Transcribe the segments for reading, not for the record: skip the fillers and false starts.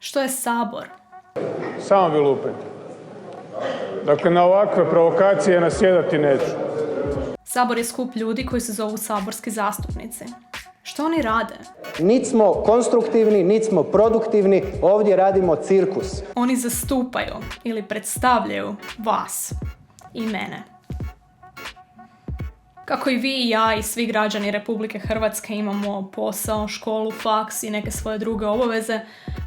Što je Sabor? Samo vi lupite. Dakle, na ovakve provokacije nasjedati neću. Sabor je skup ljudi koji se zovu saborski zastupnici. Što oni rade? Nit smo konstruktivni, nit smo produktivni, ovdje radimo cirkus. Oni zastupaju ili predstavljaju vas i mene. Kako i vi i ja i svi građani Republike Hrvatske imamo posao, školu, faks i neke svoje druge obaveze,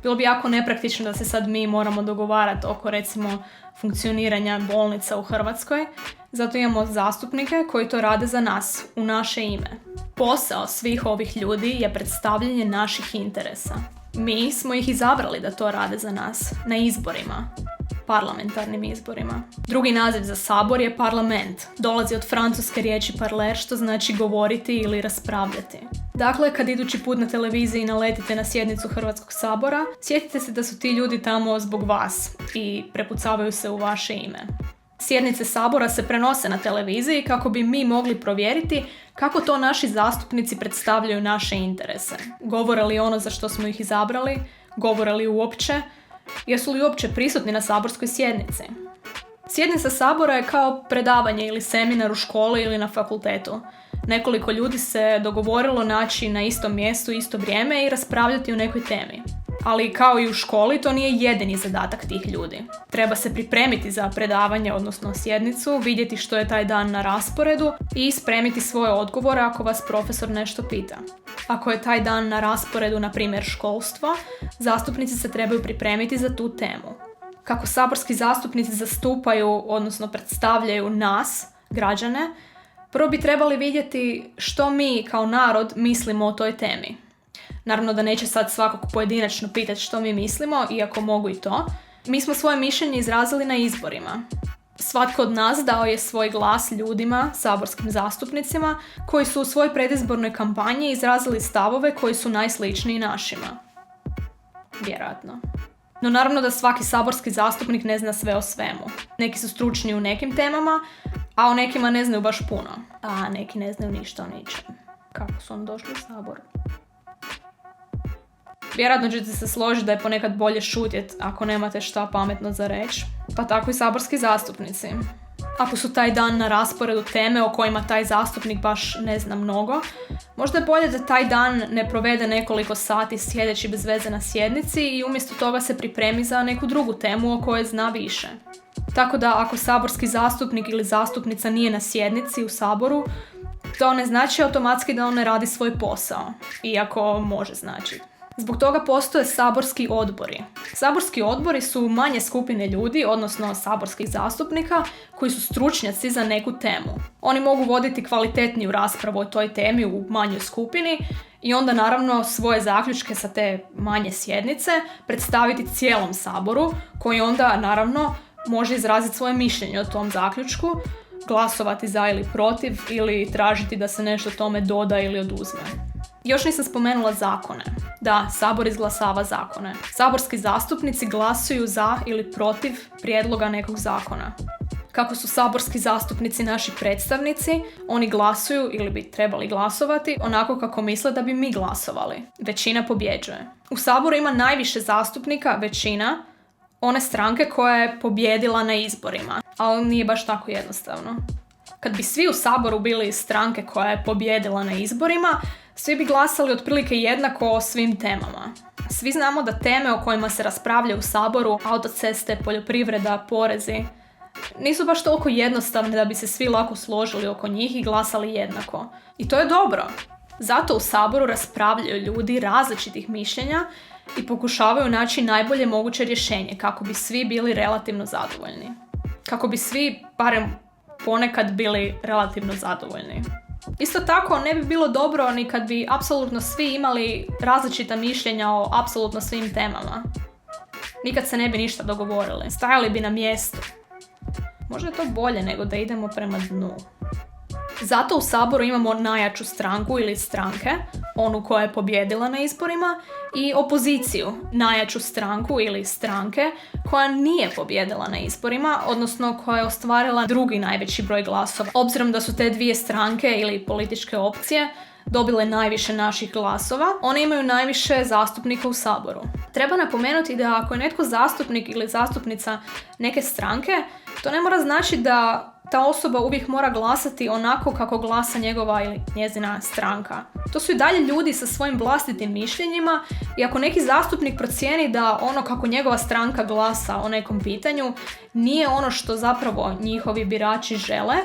bilo bi jako nepraktično da se sad mi moramo dogovarati oko, recimo, funkcioniranja bolnica u Hrvatskoj. Zato imamo zastupnike koji to rade za nas, u naše ime. Posao svih ovih ljudi je predstavljanje naših interesa. Mi smo ih izabrali da to rade za nas, na izborima. Parlamentarnim izborima. Drugi naziv za Sabor je parlament. Dolazi od francuske riječi parler, što znači govoriti ili raspravljati. Dakle, kad idući put na televiziji naletite na sjednicu Hrvatskog sabora, sjetite se da su ti ljudi tamo zbog vas i prepucavaju se u vaše ime. Sjednice Sabora se prenose na televiziji kako bi mi mogli provjeriti kako to naši zastupnici predstavljaju naše interese. Govore li ono za što smo ih izabrali? Govore li uopće? Jesu li uopće prisutni na saborskoj sjednici? Sjednica Sabora je kao predavanje ili seminar u školi ili na fakultetu. Nekoliko ljudi se dogovorilo naći na istom mjestu, isto vrijeme i raspravljati o nekoj temi. Ali kao i u školi, to nije jedini zadatak tih ljudi. Treba se pripremiti za predavanje, odnosno sjednicu, vidjeti što je taj dan na rasporedu i spremiti svoje odgovore ako vas profesor nešto pita. Ako je taj dan na rasporedu, na primjer, školstvo, zastupnici se trebaju pripremiti za tu temu. Kako saborski zastupnici zastupaju, odnosno predstavljaju nas, građane, prvo bi trebali vidjeti što mi kao narod mislimo o toj temi. Naravno da neće sad svakog pojedinačno pitati što mi mislimo, iako mogu i to. Mi smo svoje mišljenje izrazili na izborima. Svatko od nas dao je svoj glas ljudima, saborskim zastupnicima, koji su u svojoj predizbornoj kampanji izrazili stavove koji su najsličniji našima. Vjerojatno. No naravno da svaki saborski zastupnik ne zna sve o svemu. Neki su stručni u nekim temama, a o nekima ne znaju baš puno. A neki ne znaju ništa o ničem. Kako su oni došli u Sabor? Vjerojatno ćete se složiti da je ponekad bolje šutjeti ako nemate šta pametno za reći. Pa tako i saborski zastupnici. Ako su taj dan na rasporedu teme o kojima taj zastupnik baš ne zna mnogo, možda je bolje da taj dan ne provede nekoliko sati sjedeći bez veze na sjednici i umjesto toga se pripremi za neku drugu temu o kojoj zna više. Tako da ako saborski zastupnik ili zastupnica nije na sjednici u Saboru, to ne znači automatski da on ne radi svoj posao, iako može značiti. Zbog toga postoje saborski odbori. Saborski odbori su manje skupine ljudi, odnosno saborskih zastupnika, koji su stručnjaci za neku temu. Oni mogu voditi kvalitetniju raspravu o toj temi u manjoj skupini i onda naravno svoje zaključke sa te manje sjednice predstaviti cijelom Saboru, koji onda naravno može izraziti svoje mišljenje o tom zaključku, glasovati za ili protiv ili tražiti da se nešto tome doda ili oduzme. Još nisam spomenula zakone. Da, Sabor izglasava zakone. Saborski zastupnici glasuju za ili protiv prijedloga nekog zakona. Kako su saborski zastupnici naši predstavnici, oni glasuju ili bi trebali glasovati onako kako misle da bi mi glasovali. Većina pobjeđuje. U Saboru ima najviše zastupnika, većina, one stranke koja je pobjedila na izborima. Ali nije baš tako jednostavno. Kad bi svi u Saboru bili iz stranke koja je pobjedila na izborima, svi bi glasali otprilike jednako o svim temama. Svi znamo da teme o kojima se raspravlja u Saboru, autoceste, poljoprivreda, porezi, nisu baš toliko jednostavne da bi se svi lako složili oko njih i glasali jednako. I to je dobro. Zato u Saboru raspravljaju ljudi različitih mišljenja i pokušavaju naći najbolje moguće rješenje kako bi svi bili relativno zadovoljni. Kako bi svi, barem ponekad, bili relativno zadovoljni. Isto tako ne bi bilo dobro ni kad bi apsolutno svi imali različita mišljenja o apsolutno svim temama. Nikad se ne bi ništa dogovorili. Stajali bi na mjestu. Možda je to bolje nego da idemo prema dnu. Zato u Saboru imamo najjaču stranku ili stranke, onu koja je pobjedila na izborima, i opoziciju, najjaču stranku ili stranke koja nije pobjedila na izborima, odnosno koja je ostvarila drugi najveći broj glasova. Obzirom da su te dvije stranke ili političke opcije dobile najviše naših glasova, one imaju najviše zastupnika u Saboru. Treba napomenuti da ako je netko zastupnik ili zastupnica neke stranke, to ne mora znači da ta osoba uvijek mora glasati onako kako glasa njegova ili njezina stranka. To su i dalje ljudi sa svojim vlastitim mišljenjima i ako neki zastupnik procijeni da ono kako njegova stranka glasa o nekom pitanju nije ono što zapravo njihovi birači žele,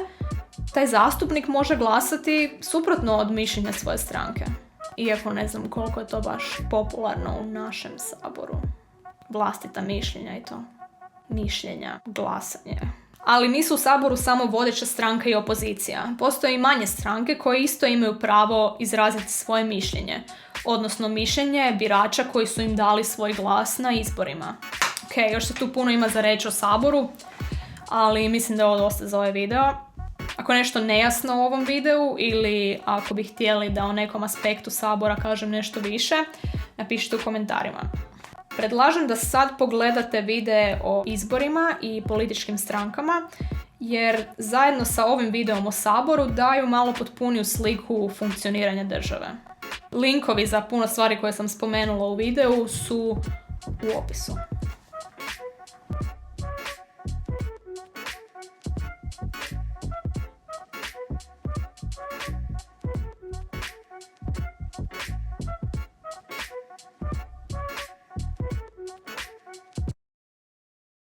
taj zastupnik može glasati suprotno od mišljenja svoje stranke. Iako ne znam koliko je to baš popularno u našem Saboru. Vlastita mišljenja i to. Mišljenja, glasanje. Ali nisu u Saboru samo vodeća stranka i opozicija. Postoje i manje stranke koje isto imaju pravo izraziti svoje mišljenje. Odnosno mišljenje birača koji su im dali svoj glas na izborima. Ok, još se tu puno ima za reći o Saboru, ali mislim da je ovo dosta za ovaj video. Ako je nešto nejasno u ovom videu ili ako bi htjeli da o nekom aspektu Sabora kažem nešto više, napišite u komentarima. Predlažem da sad pogledate videe o izborima i političkim strankama, jer zajedno sa ovim videom o Saboru daju malo potpuniju sliku funkcioniranja države. Linkovi za puno stvari koje sam spomenula u videu su u opisu.